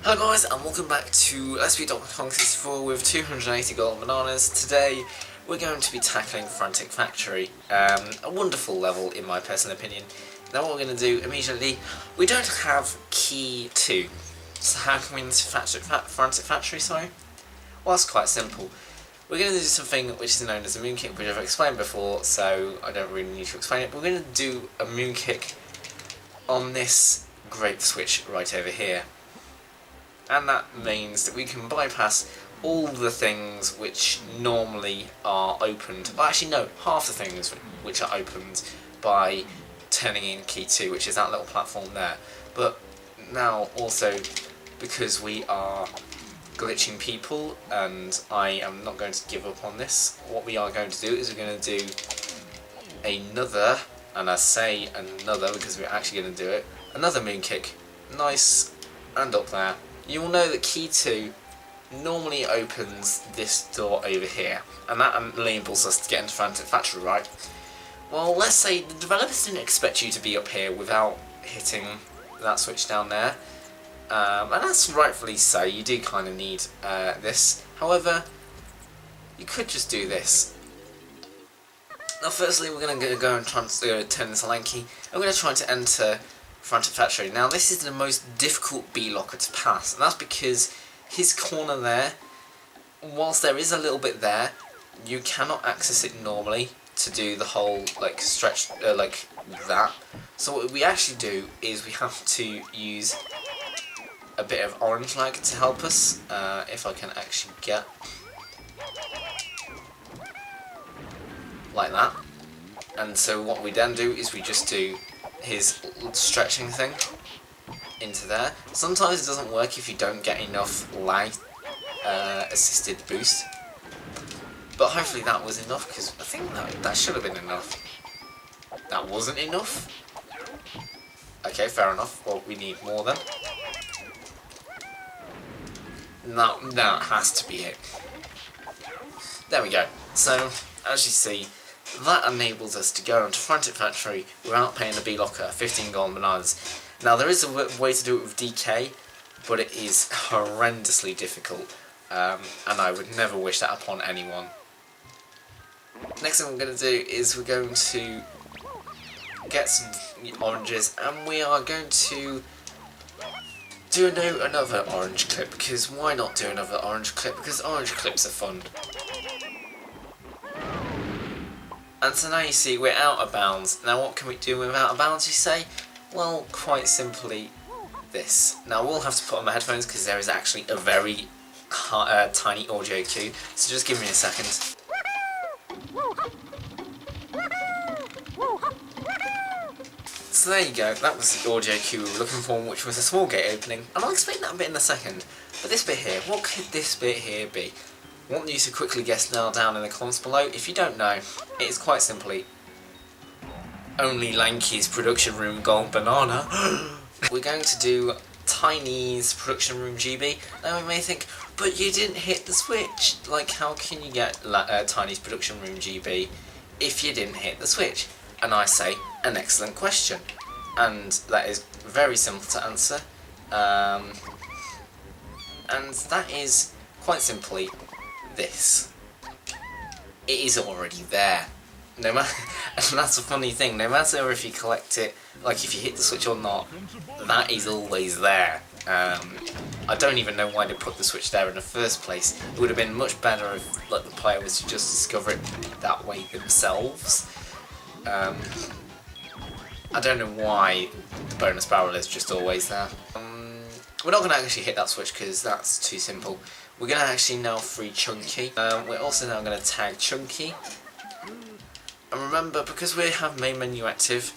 Hello guys and welcome back to Livesplit.com64 with 280 gold bananas. Today we're going to be tackling Frantic Factory, a wonderful level in my personal opinion. Now what we're going to do immediately, we don't have key 2, so how can we into Frantic Factory, sorry? Well, it's quite simple. We're going to do something which is known as a moon kick, which I've explained before, so I don't really need to explain it. We're going to do a moon kick on this grape switch right over here. And that means that we can bypass all the things which normally are opened, well actually no, half the things which are opened by turning in key 2, which is that little platform there. But now also, because we are glitching people, and I am not going to give up on this, what we are going to do is we're going to do another, and I say another because we're actually going to do it, another moon kick, nice and up there. You will know that key 2 normally opens this door over here, and that enables us to get into Frantic Factory, right? Well, let's say the developers didn't expect you to be up here without hitting that switch down there, and that's rightfully so. You do kind of need this. However, you could just do this. Now, firstly, we're going to go and try to turn this lanky, and we're going to try to enter Frantic Factory. Now this is the most difficult B-locker to pass, and that's because his corner there, whilst there is a little bit there, you cannot access it normally to do the whole like stretch like that. So what we actually do is we have to use a bit of orange lag to help us, if I can actually get like that. And so what we then do is we just do his stretching thing into there. Sometimes it doesn't work if you don't get enough lag assisted boost, but hopefully that was enough, because I think that should have been enough. That wasn't enough? Okay, fair enough. Well, we need more then. No, that has to be it. There we go. So, as you see, that enables us to go into Frantic Factory without paying the B-locker 15 gold bananas. Now there is a way to do it with DK, but it is horrendously difficult, and I would never wish that upon anyone. Next thing we're going to do is we're going to get some oranges, and we are going to do another orange clip, because why not do another orange clip, because orange clips are fun. And so now you see we're out of bounds. Now what can we do with out of bounds, you say? Well, quite simply this. Now we'll have to put on my headphones because there is actually a very tiny audio cue, so just give me a second. So there you go, that was the audio cue we were looking for, which was a small gate opening, and I'll explain that a bit in a second. But this bit here, what could this bit here be? I want you to quickly guess now down in the comments below. If you don't know, it is quite simply only Lanky's production room gold banana. We're going to do Tiny's production room GB. Now we may think, but you didn't hit the switch. Like, how can you get Tiny's production room GB if you didn't hit the switch? And I say, an excellent question. And that is very simple to answer. And that is quite simply this. It is already there. No matter, and that's a funny thing, no matter if you collect it, like if you hit the switch or not, that is always there. I don't even know why they put the switch there in the first place. It would have been much better if like, the player was to just discover it that way themselves. I don't know why the bonus barrel is just always there. We're not going to actually hit that switch because that's too simple. We're going to actually now free Chunky. We're also now going to tag Chunky. And remember, because we have main menu active,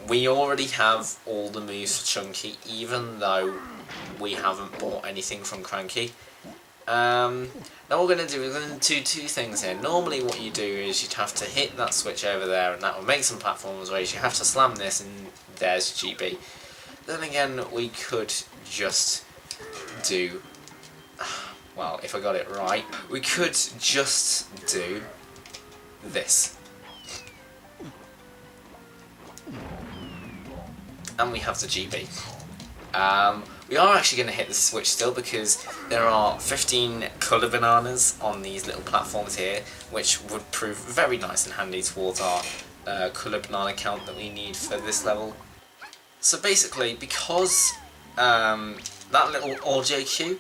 we already have all the moves for Chunky, even though we haven't bought anything from Cranky. Now what we're going to do, we're going to do two things here. Normally what you do is you'd have to hit that switch over there, and that will make some platforms where you have to slam this, and there's GB. Then again, we could just do... Well, if I got it right, we could just do this. And we have the GB. We are actually going to hit the switch still because there are 15 colour bananas on these little platforms here, which would prove very nice and handy towards our colour banana count that we need for this level. So basically, because that little audio cue,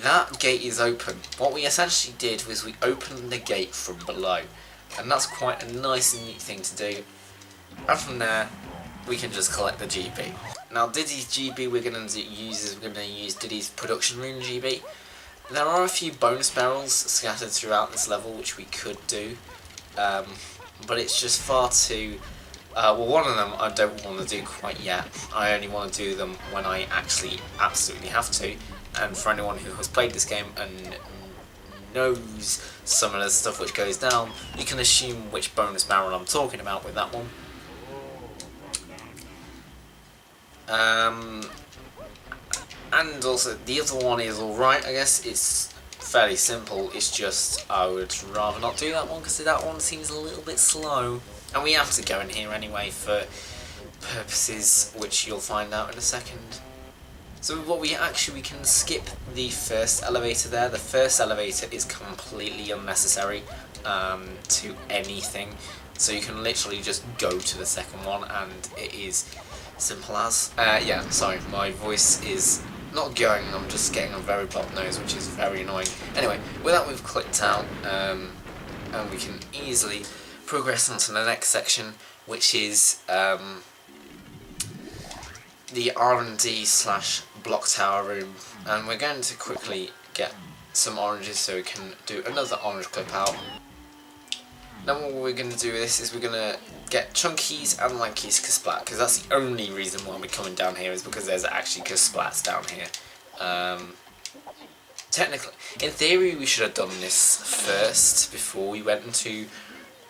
that gate is open. What we essentially did was we opened the gate from below, and that's quite a nice and neat thing to do. And from there, we can just collect the GB. Now Diddy's GB we're going to use Diddy's production room GB. There are a few bonus barrels scattered throughout this level which we could do, but it's just far too... well, one of them I don't want to do quite yet. I only want to do them when I actually absolutely have to. And for anyone who has played this game and knows some of the stuff which goes down, you can assume which bonus barrel I'm talking about with that one. And also the other one is alright, I guess. It's fairly simple, it's just I would rather not do that one because that one seems a little bit slow. And we have to go in here anyway for purposes which you'll find out in a second. So what we can skip the first elevator there. The first elevator is completely unnecessary to anything. So you can literally just go to the second one and it is simple as. Yeah, sorry, my voice is not going, I'm just getting a very blocked nose, which is very annoying. Anyway, with that we've clicked out, and we can easily progress on to the next section, which is the R&D / block tower room. And we're going to quickly get some oranges so we can do another orange clip out. Now what we're going to do with this is we're going to get chunkies and lankies kasplat, because that's the only reason why we're coming down here is because there's actually kasplats down here. Technically, in theory we should have done this first before we went into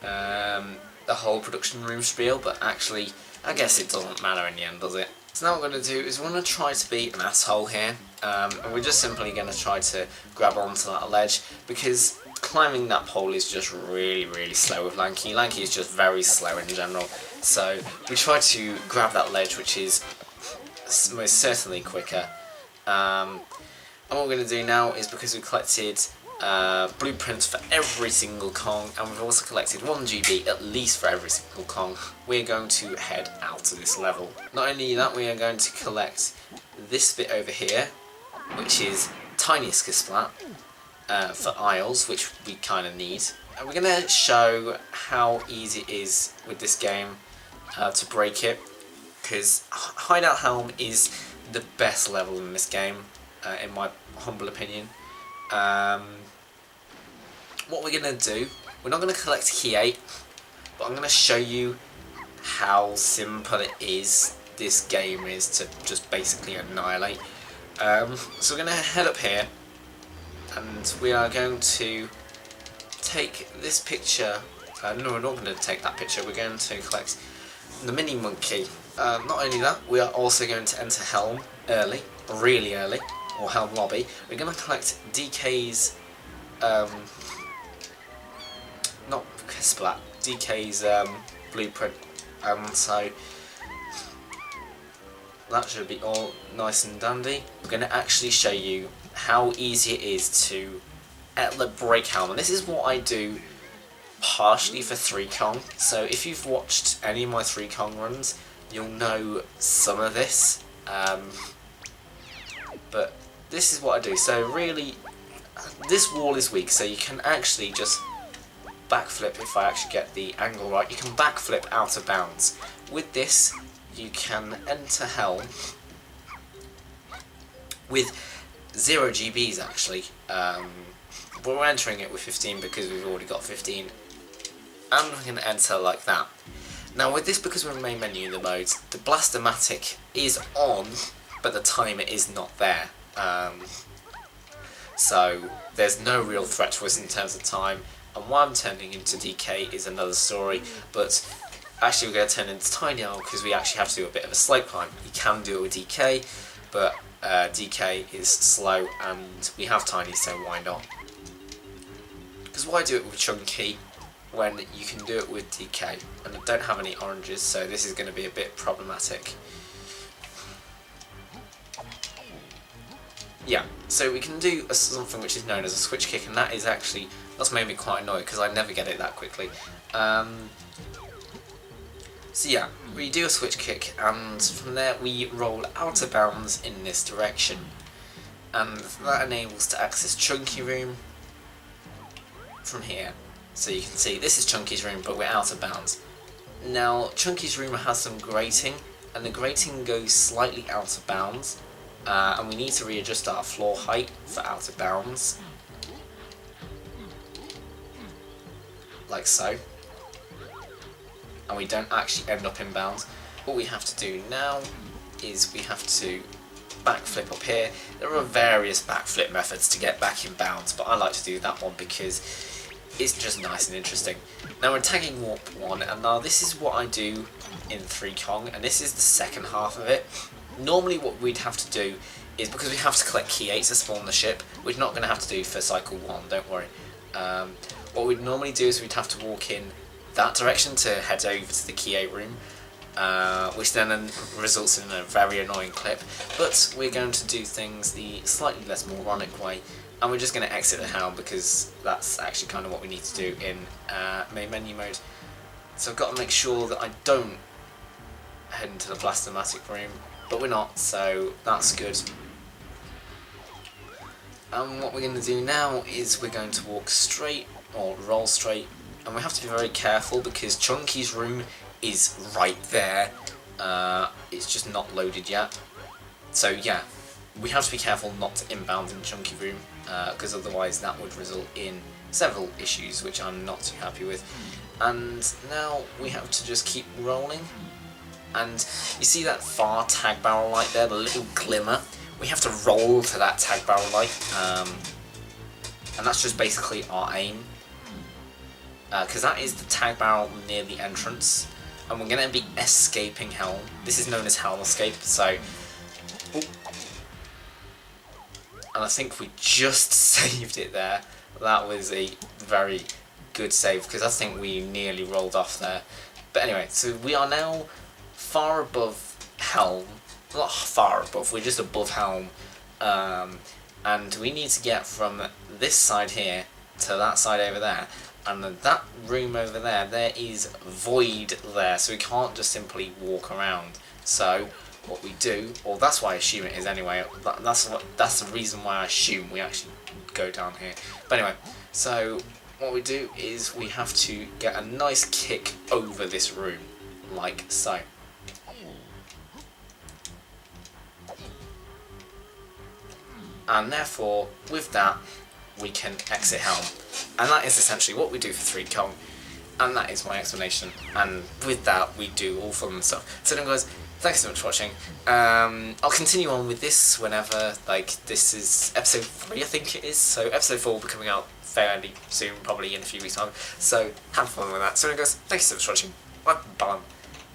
the whole production room spiel, but actually I guess it doesn't matter in the end, does it? So now what we're going to do is we're going to try to be an asshole here, and we're just simply going to try to grab onto that ledge, because climbing that pole is just really slow with Lanky. Lanky is just very slow in general, so we try to grab that ledge, which is most certainly quicker. And what we're going to do now is, because we collected blueprints for every single Kong, and we've also collected 1 GB at least for every single Kong, we're going to head out to this level. Not only that, we are going to collect this bit over here, which is tiniest kasplat, for aisles, which we kind of need. And we're going to show how easy it is with this game to break it, because Hideout Helm is the best level in this game, in my humble opinion. What we're going to do, we're not going to collect key 8, but I'm going to show you how simple it is, this game is to just basically annihilate. So we're going to head up here, and we are going to take this picture. No, we're not going to take that picture, we're going to collect the mini monkey. Not only that, we are also going to enter Helm early, really early, or Helm lobby. We're going to collect DK's, not kasplat, DK's blueprint, so that should be all nice and dandy. We're going to actually show you how easy it is to break Helm, and this is what I do partially for 3 Kong. So if you've watched any of my 3 Kong runs, you'll know some of this, but this is what I do. So really, this wall is weak, so you can actually just backflip. If I actually get the angle right, you can backflip out of bounds. With this, you can enter Helm with 0 GBs actually. But we're entering it with 15 because we've already got 15, and we're going to enter like that. Now with this, because we're in main menu in the modes, the Blastomatic is on, but the timer is not there. So there's no real threat to us in terms of time, and why I'm turning into DK is another story, but actually we're going to turn into Tiny Owl because we actually have to do a bit of a slope climb. You can do it with DK, but DK is slow and we have Tiny, so why not? Because why do it with Chunky when you can do it with DK? And I don't have any oranges, so this is going to be a bit problematic. yeah, so we can do something which is known as a switch kick, and that's made me quite annoyed because I never get it that quickly. So yeah, we do a switch kick, and from there we roll out of bounds in this direction, and that enables to access Chunky Room from here. So you can see this is Chunky's room, but we're out of bounds. Now Chunky's room has some grating, and the grating goes slightly out of bounds, and we need to readjust our floor height for out of bounds, like so. And we don't actually end up in bounds. What we have to do now is we have to backflip up here. There are various backflip methods to get back in bounds, but I like to do that one because it's just nice and interesting. Now we're tagging Warp 1, and now this is what I do in 3 Kong, and this is the second half of it. Normally what we'd have to do is, because we have to collect key 8 to spawn the ship, we're not going to have to do for cycle 1, don't worry. What we'd normally do is we'd have to walk in that direction to head over to the key 8 room, which then results in a very annoying clip, but we're going to do things the slightly less moronic way, and we're just going to exit the Helm because that's actually kind of what we need to do in main menu mode. So I've got to make sure that I don't head into the Blastomatic room, but we're not, so that's good. And what we're going to do now is we're going to walk straight, or roll straight, and we have to be very careful because Chunky's room is right there. It's just not loaded yet. So yeah, we have to be careful not to inbound in Chunky room, because otherwise that would result in several issues which I'm not too happy with. And now we have to just keep rolling. And you see that far tag barrel light there, the little glimmer? We have to roll to that tag barrel light, and that's just basically our aim. Because that is the tag barrel near the entrance, and we're going to be escaping Helm. This is known as Helm escape, so... Ooh. And I think we just saved it there. That was a very good save, because I think we nearly rolled off there. But anyway, so we are now far above Helm. Not far above, we're just above Helm. And we need to get from this side here to that side over there. And that room over there, there is void there, so we can't just simply walk around. So what we do, or that's why I assume it is anyway, that's the reason why I assume we actually go down here. But anyway, so what we do is we have to get a nice kick over this room, like so. And therefore, with that, we can exit Helm. And that is essentially what we do for 3 Kong. And that is my explanation. And with that, we do all fun stuff. So then guys, thanks so much for watching. I'll continue on with this whenever, this is episode 3 I think it is. So episode 4 will be coming out fairly soon, probably in a few weeks time. So have fun with that. So then guys, thanks so much for watching. Bye.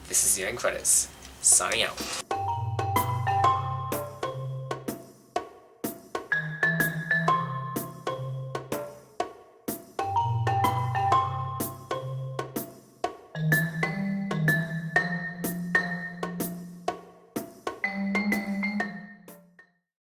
This is the end credits. Signing out.